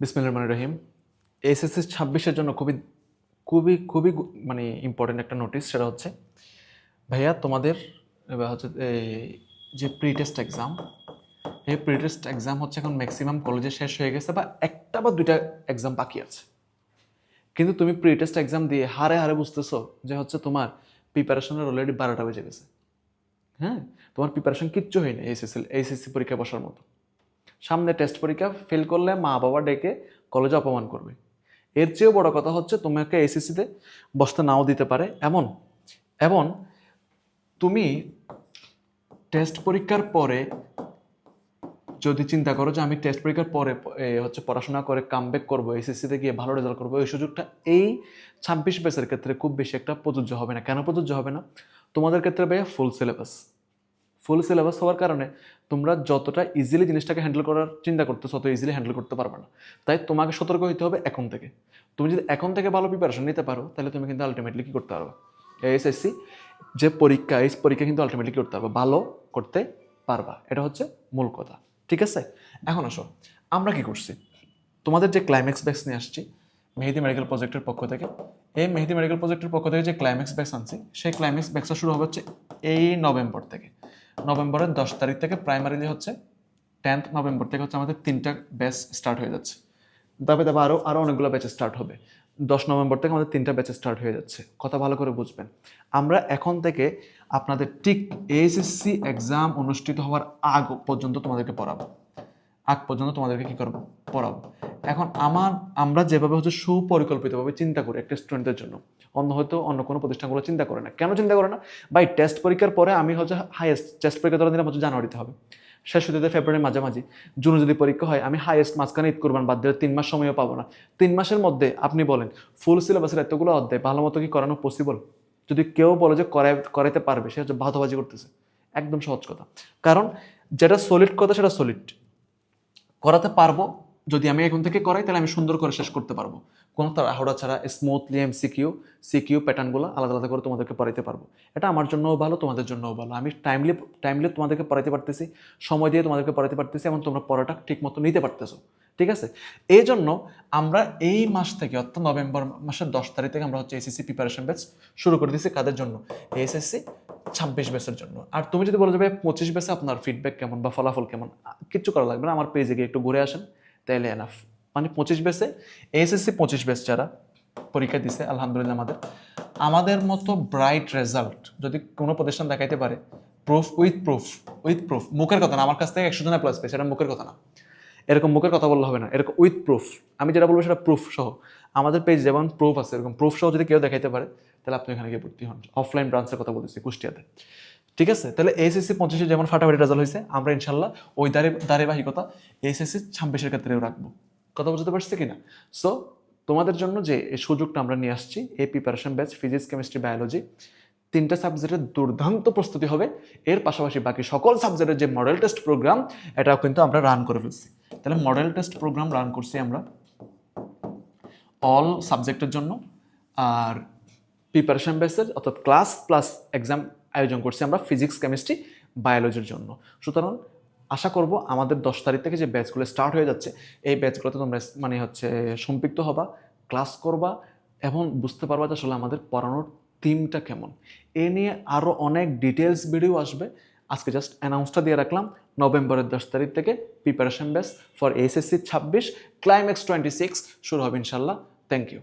বিসমিল্লাহির রহমানির রহিম। এসএসসি 26-এর জন্য খুবই খুবই খুবই মানে ইম্পর্টেন্ট একটা নোটিশ, সেটা হচ্ছে ভাইয়া তোমাদের এবার হচ্ছে যে প্রি টেস্ট এক্সাম, এই প্রি টেস্ট এক্সাম হচ্ছে এখন ম্যাক্সিমাম কলেজে শেষ হয়ে গেছে বা একটা বা দুইটা এক্সাম বাকি আছে। কিন্তু তুমি প্রি টেস্ট এক্সাম দিয়ে হারে হারে বুঝতেছো যে হচ্ছে তোমার প্রিপারেশনের অলরেডি 12টা বেজে গেছে। হ্যাঁ, তোমার প্রিপারেশন কিচ্ছু হয়নি এইচএসসি পরীক্ষা বসার মতো। সামনে টেস্ট পরীক্ষা ফেল করলে মা বাবা ডেকে কলেজে অপমান করবে। এর চেয়েও বড় কথা হচ্ছে তোমাকে এসএসসিতে বসতে নাও দিতে পারে। এমন এমন তুমি টেস্ট পরীক্ষার পরে যদি চিন্তা করো যে আমি টেস্ট পরীক্ষার পরে হচ্ছে পড়াশোনা করে কামব্যাক করবো, এসএসসিতে গিয়ে ভালো রেজাল্ট করবো, এই সুযোগটা এই 26 ব্যাচের ক্ষেত্রে খুব বেশি একটা প্রযোজ্য হবে না। কেন প্রযোজ্য হবে না? তোমাদের ক্ষেত্রে ভাইয়া ফুল সিলেবাস হওয়ার কারণে তোমরা যতটা ইজিলি জিনিসটাকে হ্যান্ডেল করার চিন্তা করতেছো তত ইজিলি হ্যান্ডেল করতে পারবে না। তাই তোমাকে সতর্ক হতে হবে এখন থেকে। তুমি যদি এখন থেকে ভালো প্রিপারেশন নিতে পারো তাহলে তুমি কিন্তু আলটিমেটলি কী করতে পারবে, এসএসসি যে পরীক্ষা, এই পরীক্ষা কিন্তু আলটিমেটলি কী করতে পারবে, ভালো করতে পারবা। এটা হচ্ছে মূল কথা, ঠিক আছে? এখন আসো আমরা কি করছি, তোমাদের যে ক্লাইম্যাক্স ব্যাচ নিয়ে আসছি মেহেদি মেডিকেল প্রজেক্টের পক্ষ থেকে। এই মেহেদি মেডিকেল প্রজেক্টের পক্ষ থেকে যে ক্লাইম্যাক্স ব্যাচ আনছি, সেই ক্লাইম্যাক্স ব্যাচটা শুরু হবে হচ্ছে এই নভেম্বর থেকে। নভেম্বরের 10 তারিখ থেকে প্রাইমারিলি হচ্ছে 10th নভেম্বর থেকে হচ্ছে আমাদের 3টা ব্যাচ স্টার্ট হয়ে যাচ্ছে। তবে আরও অনেকগুলো ব্যাচ স্টার্ট হবে। 10 নভেম্বর থেকে আমাদের 3টা ব্যাচ স্টার্ট হয়ে যাচ্ছে। কথা ভালো করে বুঝবেন। আমরা এখন থেকে আপনাদের ঠিক এইচএসসি এক্সাম অনুষ্ঠিত হওয়ার আগ পর্যন্ত তোমাদেরকে পড়াবো। কী করবো, পড়াবো। এখন আমরা যেভাবে হচ্ছে সুপরিকল্পিতভাবে চিন্তা করি একটা স্টুডেন্টের জন্য, অন্য কোনো প্রতিষ্ঠানগুলো চিন্তা করে না। কেন চিন্তা করে না? ভাই টেস্ট পরীক্ষার পরে আমি হচ্ছে হাইয়েস্ট টেস্ট পরীক্ষা ধরে দিলাম হচ্ছে জানুয়ারিতে হবে, শেষ হতে ফেব্রুয়ারির মাঝামাঝি, জুনে যদি পরীক্ষা হয় আমি হাইয়েস্ট মাঝখানে ঈদ করবান বাদ দিলে 3 মাস সময়ও পাবো না। 3 মাসের মধ্যে আপনি বলেন ফুল সিলেবাসের এতগুলো অধ্যায় ভালো মতো কি করানো পসিবল? যদি কেউ বলে যে করাইতে পারবে, সে হচ্ছে বাধাবাজি করতেছে। একদম সহজ কথা। কারণ যেটা সলিড কথা সেটা সলিড করাতে পারবো। যদি আমি এখন থেকে করাই তাহলে আমি সুন্দর করে শেষ করতে পারবো, কোনো তাড়াহুড়া ছাড়া স্মুথলি সিকিউ প্যাটার্নগুলো আলাদা আলাদা করে তোমাদেরকে পড়াইতে পারবো। এটা আমার জন্যও ভালো, তোমাদের জন্যও ভালো। আমি টাইমলি তোমাদেরকে পড়াইতে পারতেছি, সময় দিয়ে তোমাদেরকে পড়াইতে পারতেছি এবং তোমরা পড়াটা ঠিক মতো নিতে পারতেছো, ঠিক আছে? এই জন্য আমরা এই মাস থেকে অর্থাৎ নভেম্বর মাসের 10 তারিখ থেকে আমরা হচ্ছে এসএসসি প্রিপারেশন ব্যাচ শুরু করে দিচ্ছি। কাদের জন্য? এসএসসি 26 ব্যাচের জন্য। আর তুমি যদি বলো যে ভাই 25 ব্যাচে আপনার ফিডব্যাক কেমন বা ফলাফল কেমন, কিচ্ছু করা লাগবে না, আমার পেজে গিয়ে একটু ঘুরে আসেন তাইলে এনাফ। মানে 25 ব্যাচে এসএসসি 25 ব্যাচ যারা পরীক্ষা দিছে আলহামদুলিল্লাহ, আমাদের মতো ব্রাইট রেজাল্ট যদি কোনো প্রতিষ্ঠান দেখাইতে পারে, উইথ প্রুফ, মুখের কথা না, আমার কাছ থেকে 100 জন প্লাস পেয়েছে, এটা মুখের কথা না, এরকম মুখের কথা বললে হবে না, এরকম উইথ প্রুফ। আমি যেটা বলবো সেটা প্রুফ সহ, আমাদের পেজ যেমন প্রুফ আছে এরকম প্রুফ সহ যদি কেউ দেখাইতে পারে তাহলে আপনি এখানে গিয়ে ভর্তি হন। অফলাইন ব্রাঞ্চের কথা বলতেছি কুষ্টিয়াতে, ঠিক আছে? তাহলে এসএসসি 25-এ যেমন ফাটাফাটি রেজাল্ট হয়েছে, আমরা ইনশাল্লাহ ওই ধারাবাহিকতা এসএসসি 26-এর ক্ষেত্রেও রাখবো। কথা বুঝতে পারছি কিনা? সো তোমাদের জন্য যে এই সুযোগটা আমরা নিয়ে আসছি, এই preparation batch physics, chemistry, biology 3টা সাবজেক্টের দুর্দান্ত প্রস্তুতি হবে। এর পাশাপাশি বাকি সকল সাবজেক্টের যে মডেল টেস্ট প্রোগ্রাম, এটাও কিন্তু আমরা রান করে ফেলছি। তাহলে মডেল টেস্ট প্রোগ্রাম রান করছি আমরা অল সাবজেক্টের জন্য, আর প্রিপারেশন বেসের অর্থাৎ ক্লাস প্লাস এক্সাম আয়োজন করছি আমরা ফিজিক্স, কেমিস্ট্রি, বায়োলজির জন্য। সুতরাং আশা করব আমাদের 10 তারিখ থেকে যে ব্যাচগুলো স্টার্ট হয়ে যাচ্ছে, এই ব্যাচগুলোতে তোমরা মানে হচ্ছে সম্পৃক্ত হবা, ক্লাস করবা এবং বুঝতে পারবা যে আসলে আমাদের পড়ানোর থিমটা কেমন। এ নিয়ে আরও অনেক ডিটেলস ভিডিও আসবে। আজকে জাস্ট অ্যানাউন্সটা দিয়ে রাখলাম, নভেম্বরের 10 তারিখ থেকে preparation batch for SSC 26 climax 26 শুরু হবে ইনশাল্লাহ। Thank you.